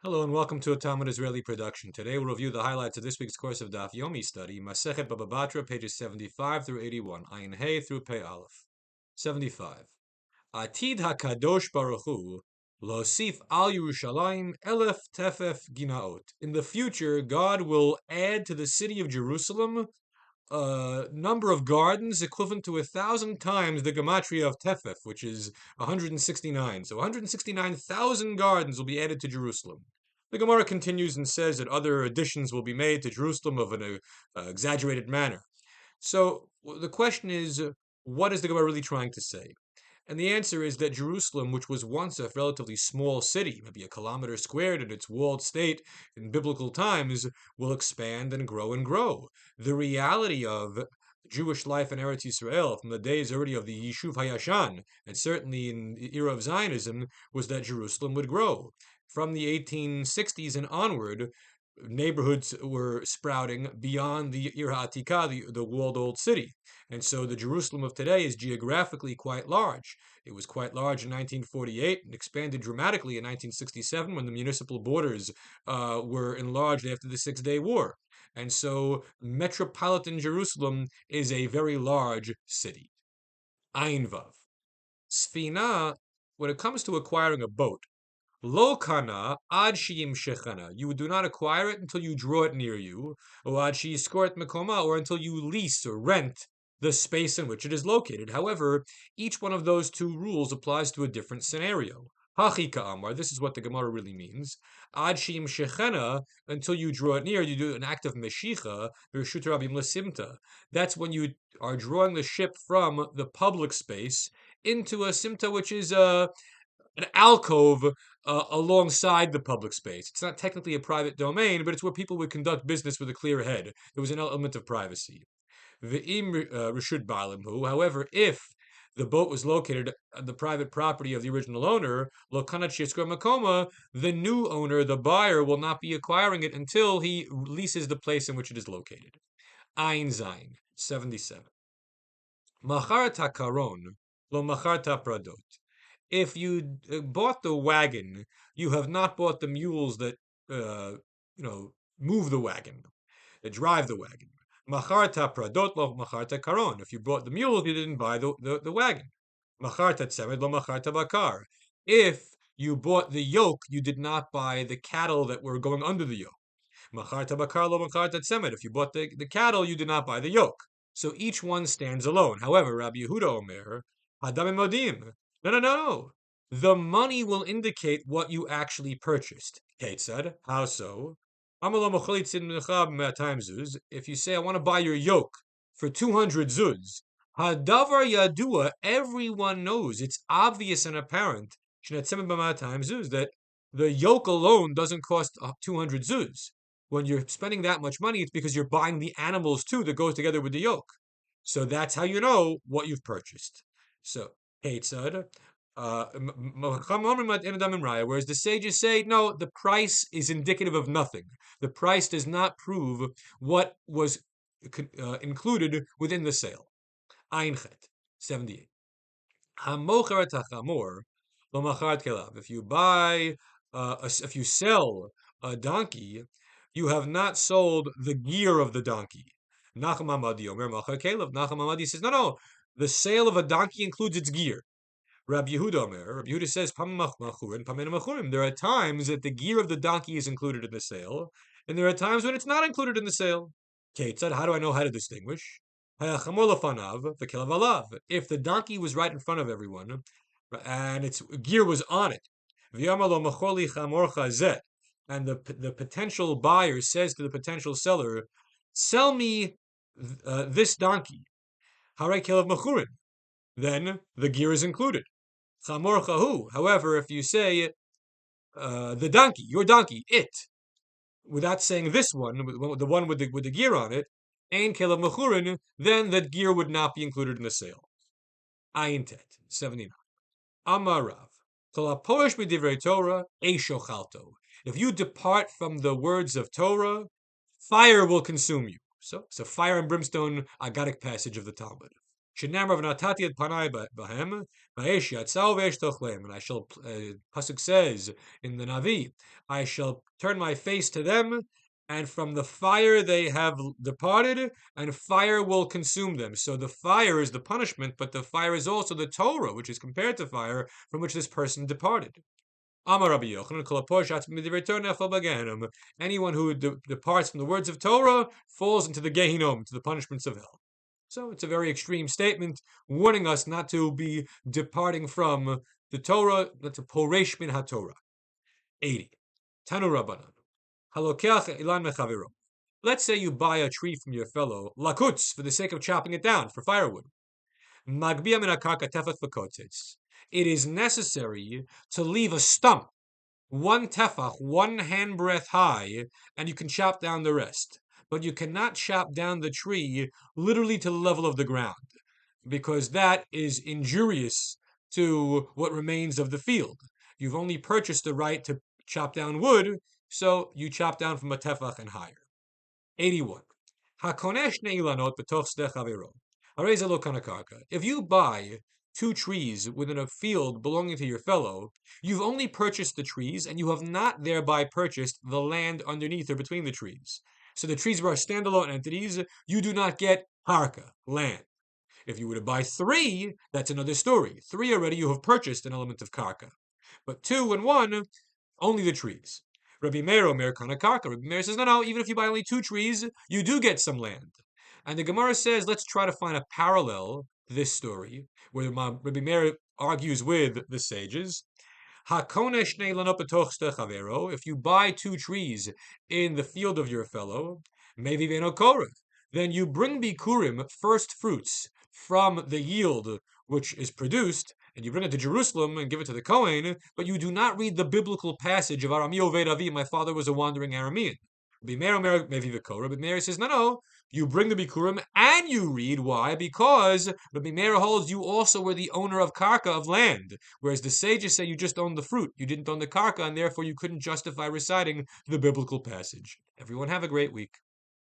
Hello and welcome to a Talmud Israeli production. Today we'll review the highlights of this week's course of Daf Yomi study, Masechet Bava Batra, pages 75 through 81, Ayin Hey through Pei Aleph. 75. Atid HaKadosh Baruch Hu Losif Al Yerushalayim Elef Tefef Ginaot. In the future, God will add to the city of Jerusalem a number of gardens equivalent to 1,000 times the gematria of Tefef, which is 169. So 169,000 gardens will be added to Jerusalem. The Gemara continues and says that other additions will be made to Jerusalem of an exaggerated manner. So the question is, what is the Gemara really trying to say? And the answer is that Jerusalem, which was once a relatively small city, maybe a kilometer squared in its walled state in biblical times, will expand and grow and grow. The reality of Jewish life in Eretz Yisrael from the days already of the Yishuv Hayashan, and certainly in the era of Zionism, was that Jerusalem would grow. From the 1860s and onward, neighborhoods were sprouting beyond the Ir HaAtikah, the walled old city. And so the Jerusalem of today is geographically quite large. It was quite large in 1948 and expanded dramatically in 1967 when the municipal borders were enlarged after the Six-Day War. And so metropolitan Jerusalem is a very large city. Ayin Vav. Sfina, when it comes to acquiring a boat, Lo kana ad sheyim shechana. You do not acquire it until you draw it near you, or ad sheyiskor et mekoma, or until you lease or rent the space in which it is located. However, each one of those two rules applies to a different scenario. Hachi ka'amar, this is what the Gemara really means. Ad sheyim shechana, until you draw it near, you do an act of meshicha, v'reshut rabim l'simta. That's when you are drawing the ship from the public space into a simta, which is an alcove alongside the public space. It's not technically a private domain, but it's where people would conduct business with a clear head. There was an element of privacy. V'im reshut ba'alim, however, if the boat was located on the private property of the original owner, lo kanat sheiskor makoma, the new owner, the buyer, will not be acquiring it until he leases the place in which it is located. Ayin Zayin, 77. Macharta karon, lo macharta pradot. If you bought the wagon, you have not bought the mules that move the wagon, that drive the wagon. Macharta pradot lo macharta karon. If you bought the mules, you didn't buy the wagon. Macharta tzemed lo macharta bakar. If you bought the yoke, you did not buy the cattle that were going under the yoke. Macharta bakar lo macharta tzemed. If you bought the cattle, you did not buy the yoke. So each one stands alone. However, Rabbi Yehuda Omer, Hadam modim. No. The money will indicate what you actually purchased. Kate said, how so? If you say, I want to buy your yoke for 200 zuz, hadavar yadua, everyone knows, it's obvious and apparent, that the yoke alone doesn't cost 200 zuz. When you're spending that much money, it's because you're buying the animals too that goes together with the yoke. So that's how you know what you've purchased. So, Kate said, whereas the sages say, no, the price is indicative of nothing. The price does not prove what was included within the sale. Ayin Chet, 78. If you sell a donkey, you have not sold the gear of the donkey. Nachum Hamadi says, no, the sale of a donkey includes its gear. Rabbi Yehuda says, there are times that the gear of the donkey is included in the sale, and there are times when it's not included in the sale. Kate said, how do I know how to distinguish? If the donkey was right in front of everyone, and its gear was on it, and the potential buyer says to the potential seller, sell me this donkey, then the gear is included. However, if you say the donkey, your donkey, it, without saying this one, the one with the gear on it, ein kelav mechurin, then that gear would not be included in the sale. Ayin Tet, 79. Amarav, kolapoish b'divrei Torah, eishochalto. If you depart from the words of Torah, fire will consume you. So it's a fire and brimstone agadic passage of the Talmud. Shenamar v'natati et panai bahem, v'esh yatzau v'esh tochlem. And I shall, Pasuk says in the Navi, I shall turn my face to them, and from the fire they have departed, and fire will consume them. So the fire is the punishment, but the fire is also the Torah, which is compared to fire, from which this person departed. Amar Rabbi Yochanan, anyone who departs from the words of Torah falls into the Gehinom, to the punishments of hell. So it's a very extreme statement, warning us not to be departing from the Torah, that's a poresh min haTorah. 80. Tanu Rabbanan. Halokeach ilan mechaviro. Let's say you buy a tree from your fellow, lakutz, for the sake of chopping it down, for firewood. Magbia min hakarka tefach v'kotzitz. It is necessary to leave a stump, one tefach, one handbreadth high, and you can chop down the rest. But you cannot chop down the tree literally to the level of the ground, because that is injurious to what remains of the field. You've only purchased the right to chop down wood, so you chop down from a tefach and higher. 81. If you buy two trees within a field belonging to your fellow, you've only purchased the trees, and you have not thereby purchased the land underneath or between the trees. So the trees are standalone entities. You do not get karka, land. If you were to buy three, that's another story. Three already, you have purchased an element of karka. But two and one, only the trees. Rabbi Meir Omer kana karka. Rabbi Meir says, no, even if you buy only two trees, you do get some land. And the Gemara says, let's try to find a parallel to this story, where Rabbi Meir argues with the sages. If you buy two trees in the field of your fellow, then you bring bikurim, first fruits, from the yield which is produced, and you bring it to Jerusalem and give it to the Kohen, but you do not read the biblical passage of Arami Oved Avi, my father was a wandering Aramean. Rabbi Meir says, no, you bring the bikurim and you read. Why? Because Rabbi Meir holds you also were the owner of karka, of land, whereas the sages say you just owned the fruit, you didn't own the karka, and therefore you couldn't justify reciting the biblical passage. Everyone have a great week.